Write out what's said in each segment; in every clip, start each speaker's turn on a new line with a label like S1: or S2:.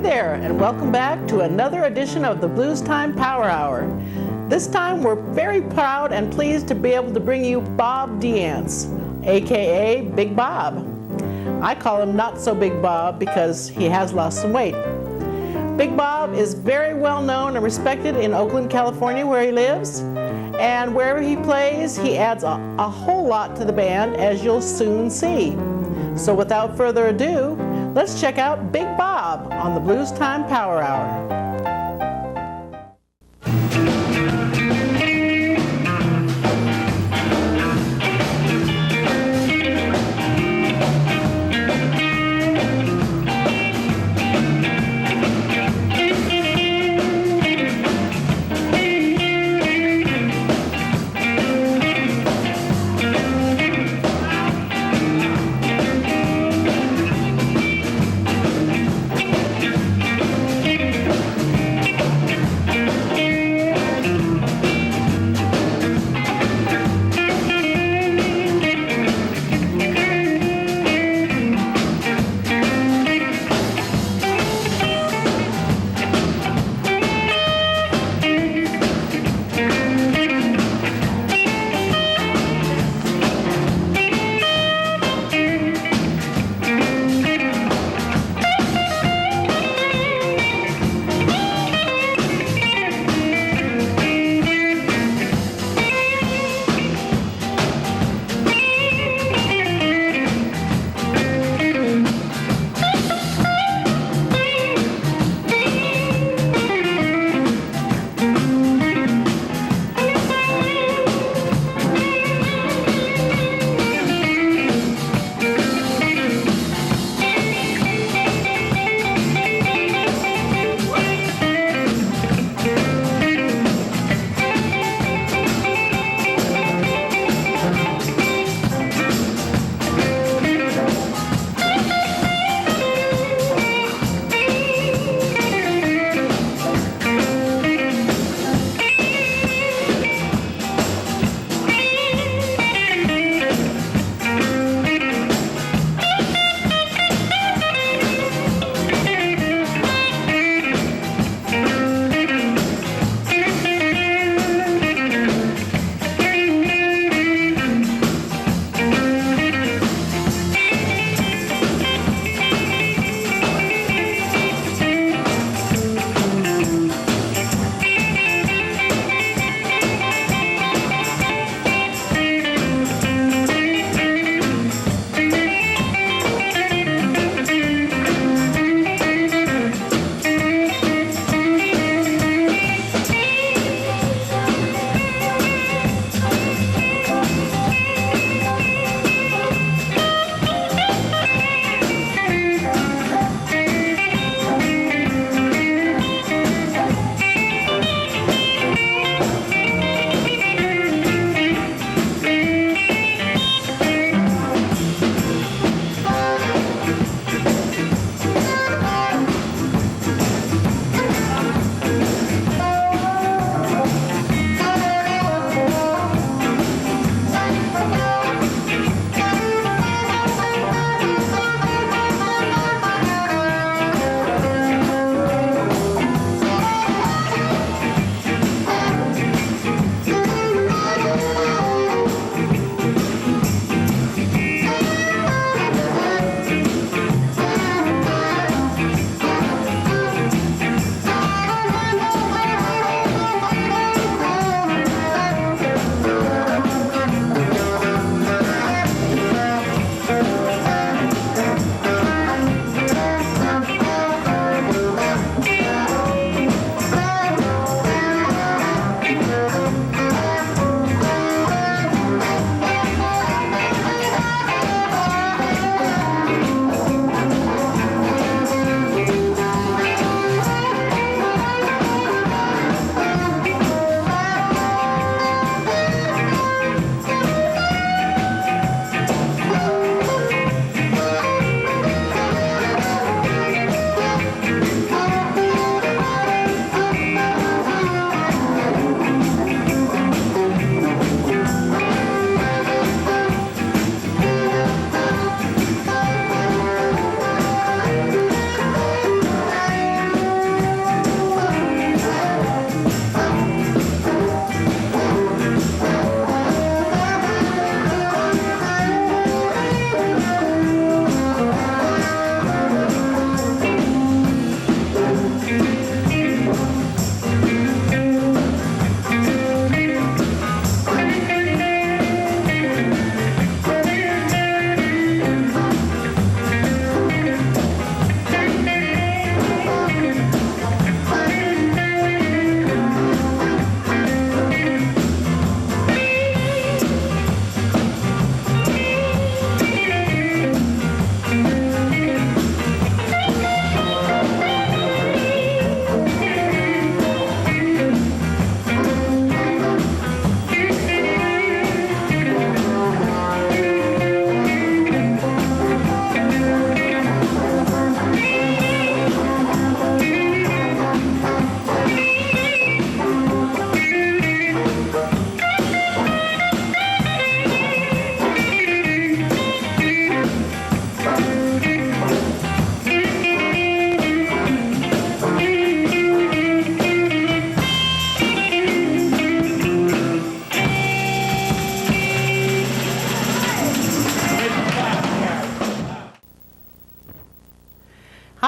S1: there, and welcome back to another edition of the Bluestime Power Hour. This time we're very proud and pleased to be able to bring you Bob Deance, aka Big Bob. I call him Not So Big Bob because he has lost some weight. Big Bob is very well known and respected in Oakland, California, where he lives. And wherever he plays, he adds a whole lot to the band, as you'll soon see. So without further ado, let's check out Big Bob on the Bluestime Power Hour.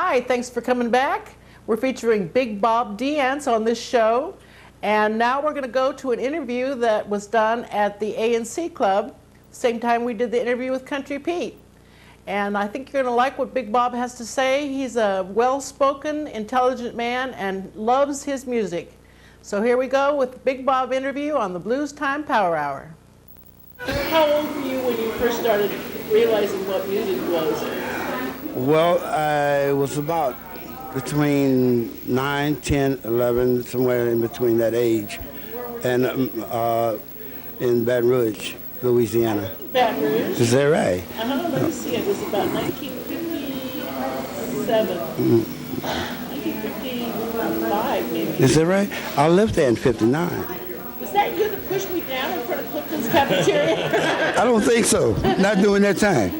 S1: Hi, thanks for coming back. We're featuring Big Bob Deance on this show. And now we're going to go to an interview that was done at the A&C Club, same time we did the interview with Country Pete. And I think you're going to like what Big Bob has to say. He's a well-spoken, intelligent man and loves his music. So here we go with the Big Bob interview on the Bluestime Power Hour. How old were you when you first started realizing what music was?
S2: Well, I was about between 9, 10, 11, somewhere in between that age, and in Baton Rouge, Louisiana.
S1: Baton Rouge?
S2: Is that right?
S1: Let me see. It was about 1957. 1955, maybe.
S2: Is that right? I left there in 59.
S1: Was that you that pushed me down in front of Clifton's cafeteria?
S2: I don't think so. Not during that time.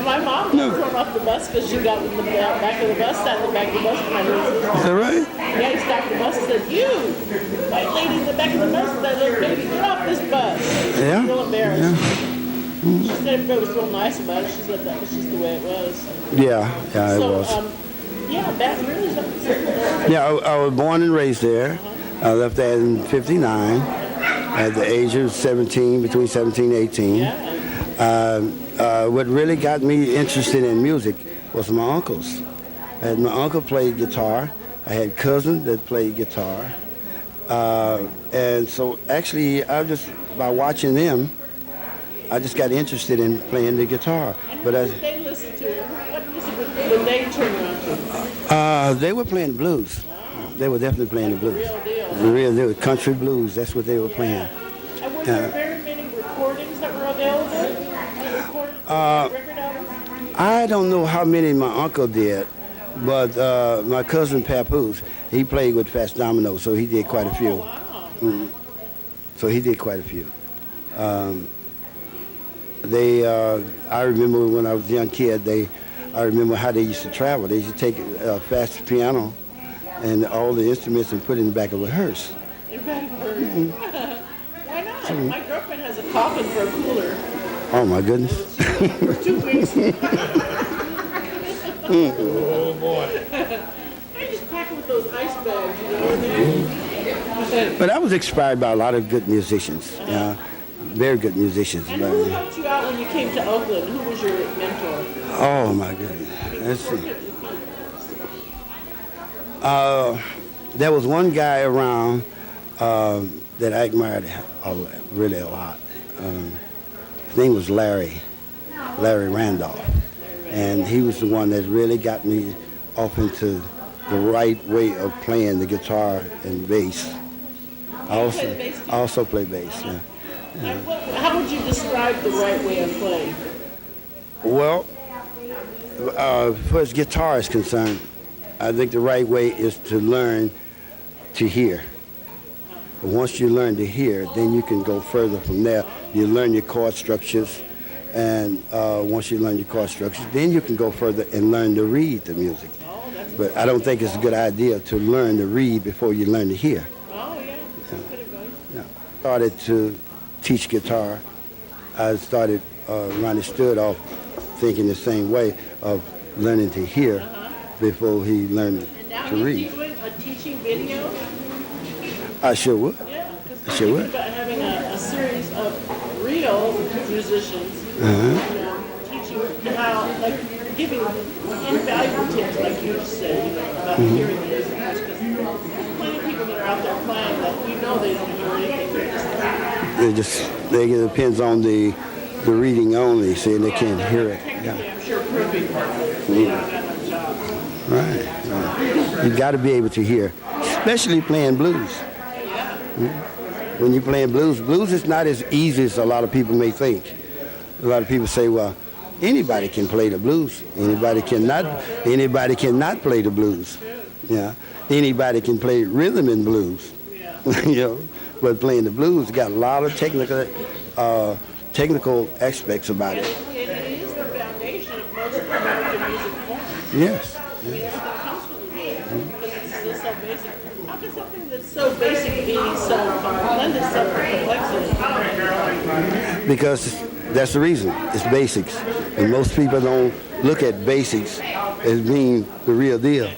S1: My mom got thrown off the bus because she got in the back of the bus, sat in the back of the bus when I was.
S2: Is that right?
S1: Yeah, he stopped the bus and said, "You, white lady in the back of the bus, that little baby, get off this bus."
S2: Yeah.
S1: Real embarrassed.
S2: Yeah.
S1: She said everybody was real nice about it. She said that was just the way it was.
S2: Yeah, it was.
S1: Yeah, Baton Rouge.
S2: Yeah, I was born and raised there. I left there in 59 at the age of 17, between 17 and 18.
S1: Yeah.
S2: What really got me interested in music was my uncles. My uncle played guitar. I had cousins that played guitar. And so actually, by watching them, I just got interested in playing the guitar.
S1: And what did they listen to? What music would they turn around to?
S2: They were playing blues. They were definitely playing the blues. The real deal. Country blues, that's what they were playing.
S1: And were there very many recordings that were available?
S2: I don't know how many my uncle did, but my cousin Papoose, he played with Fats Domino, so he did quite a few.
S1: Wow.
S2: So he did quite a few. I remember when I was a young kid, I remember how they used to travel. They used to take a fast piano and all the instruments and put it in the back of a hearse.
S1: In the back of a hearse? Why not? My girlfriend has a coffin for a cooler.
S2: Oh, my goodness.
S1: For 2 weeks.
S2: Oh, boy.
S1: I just pack it with those ice bags, you know.
S2: But I was inspired by a lot of good musicians, very good musicians.
S1: And who helped you out when you came to Oakland? Who was your mentor?
S2: Oh, my goodness. Let's see. There was one guy around that I admired really a lot. His name was Larry Randolph. And he was the one that really got me off into the right way of playing the guitar and bass. I also play bass, yeah.
S1: How would you describe the right way of playing?
S2: Well, as far as guitar is concerned, I think the right way is to learn to hear. Once you learn to hear, then you can go further from there. You learn your chord structures, and once you learn your chord structures, then you can go further and learn to read the music. But I don't think it's a good idea to learn to read before you learn to hear.
S1: Oh, yeah. That's good advice.
S2: Yeah. I started to teach guitar. I started when I stood off thinking the same way of learning to hear before he learned to read.
S1: And now you're doing a teaching video?
S2: I sure would.
S1: Yeah,
S2: I sure would.
S1: about having a series of real musicians, teaching how, like, giving invaluable tips, like you just said, about hearing music. Because there's plenty of people that are out there playing that they don't hear anything.
S2: It depends on the reading only, see, they can't hear it.
S1: Yeah. I'm sure proving they don't got no job.
S2: Right. You got to be able to hear, especially playing blues. When you're playing blues is not as easy as a lot of people may think. A lot of people say, well, anybody can play the blues. Anybody cannot play the blues. Yeah. Anybody can play rhythm and blues.
S1: Yeah.
S2: But playing the blues got a lot of technical aspects about it.
S1: And it is the foundation of most American music forms.
S2: Yes.
S1: Everything comes from the blues because it's just so basic. How can something that's so basic be so lend itself to complexity?
S2: Because that's the reason. It's basics. And most people don't look at basics as being the real deal.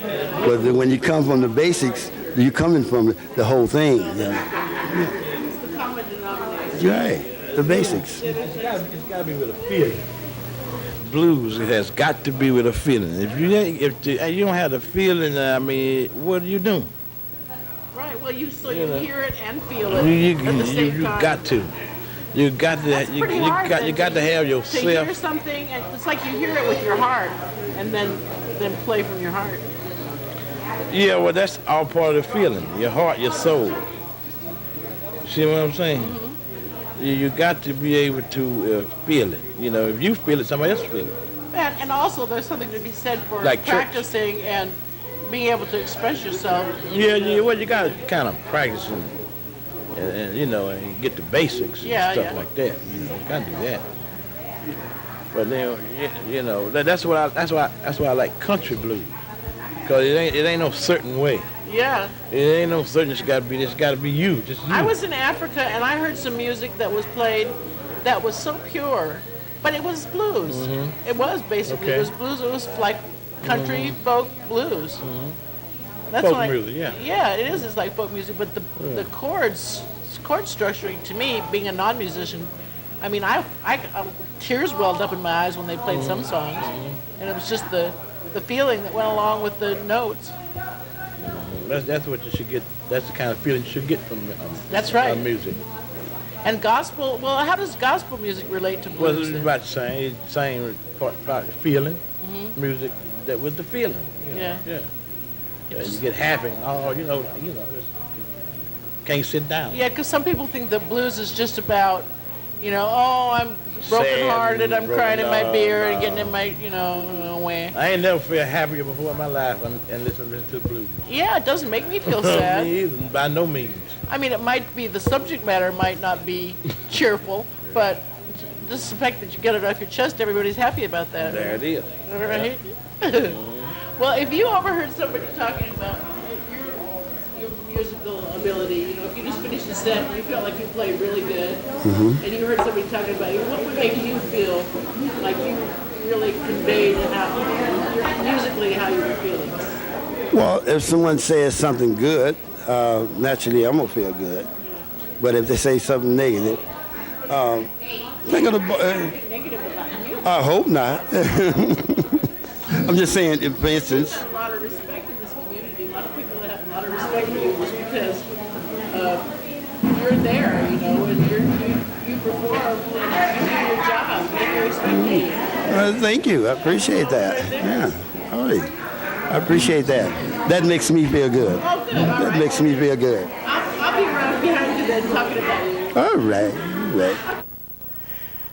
S2: But when you come from the basics, you're coming from the whole thing. You know?
S1: It's the common denominator.
S2: You're right, the basics.
S3: It's got to be with a feeling. Blues, it has got to be with a feeling. If you don't have the feeling, I mean, what are you doing?
S1: Right. Well, you
S3: know.
S1: hear it and feel it at the same
S3: You
S1: time.
S3: got to. You got to.
S1: That's pretty hard,
S3: You got to have
S1: To
S3: yourself.
S1: hear something, and it's like you hear it with your heart, and then play from your heart.
S3: Yeah, well, that's all part of the feeling. Your heart, your soul. See what I'm saying?
S1: Mm-hmm.
S3: You got to be able to feel it. You know, if you feel it, somebody else feel it.
S1: And also, there's something to be said for
S3: Like church.
S1: practicing and being able to express yourself.
S3: Well, you got to kind of practice and you know, and get the basics and stuff like that. You know, you got to do that. But then, you know, that's why I like country blues, because it ain't no certain way.
S1: Yeah.
S3: It ain't no certain. It's got to be you, just you.
S1: I was in Africa, and I heard some music that was played that was so pure, but it was blues.
S3: Mm-hmm.
S1: It was basically,
S3: Okay.
S1: it was blues. It was like country folk blues. That's
S3: Folk
S1: what
S3: music, yeah.
S1: Yeah, it is. It's like folk music, but the chord structuring, to me, being a non-musician, I mean, I tears welled up in my eyes when they played some songs, and it was just the feeling that went along with the notes.
S3: That's what you should get. That's the kind of feeling you should get from
S1: That's right.
S3: Music.
S1: And gospel, well, how does gospel music relate to
S3: Well,
S1: blues?
S3: it's
S1: then?
S3: about the same part feeling, music that with the feeling. You know?
S1: Yeah.
S3: Yeah, you get happy. Oh, you know, just can't sit down.
S1: Yeah, because some people think that blues is just about, you know, oh, I'm brokenhearted, I'm crying in my beer and getting in my, way.
S3: I ain't never felt happier before in my life and listen to the blues.
S1: Yeah, it doesn't make me feel sad.
S3: Me either, by no means.
S1: I mean, it might be, the subject matter might not be cheerful, but just the fact that you get it off your chest, everybody's happy about that.
S3: There it is.
S1: Right? Well, if you overheard somebody talking about your musical ability, if you just finished a set and you felt like you played really good, and you heard somebody talking about you, what would make you feel like you really conveyed musically how you were feeling?
S2: Well, if someone says something good, naturally I'm gonna feel good. But if they say something negative, think of
S1: Negative about you?
S2: I hope not. I'm just saying, for instance.
S1: There's a lot of respect in this community. A lot of people that have a lot of respect for you just because you're there, and you perform and you do your job. They respect you.
S2: Thank you. I appreciate that. Yeah. All right. I appreciate that. That makes me feel good.
S1: Oh, good. All
S2: That
S1: right.
S2: makes me feel good.
S1: I'll be around behind you then talking about you.
S2: All right. All right.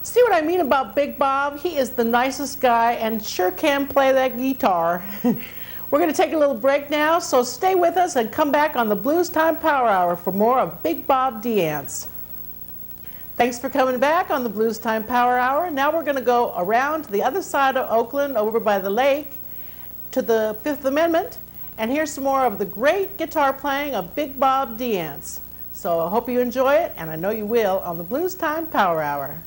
S1: See what I mean about Big Bob? He is the nicest guy and sure can play that guitar. We're going to take a little break now, so stay with us and come back on the Bluestime Power Hour for more of Big Bob Deance. Thanks for coming back on the Bluestime Power Hour. Now we're going to go around to the other side of Oakland, over by the lake, to the Fifth Amendment, and hear some more of the great guitar playing of Big Bob Deance. So I hope you enjoy it, and I know you will, on the Bluestime Power Hour.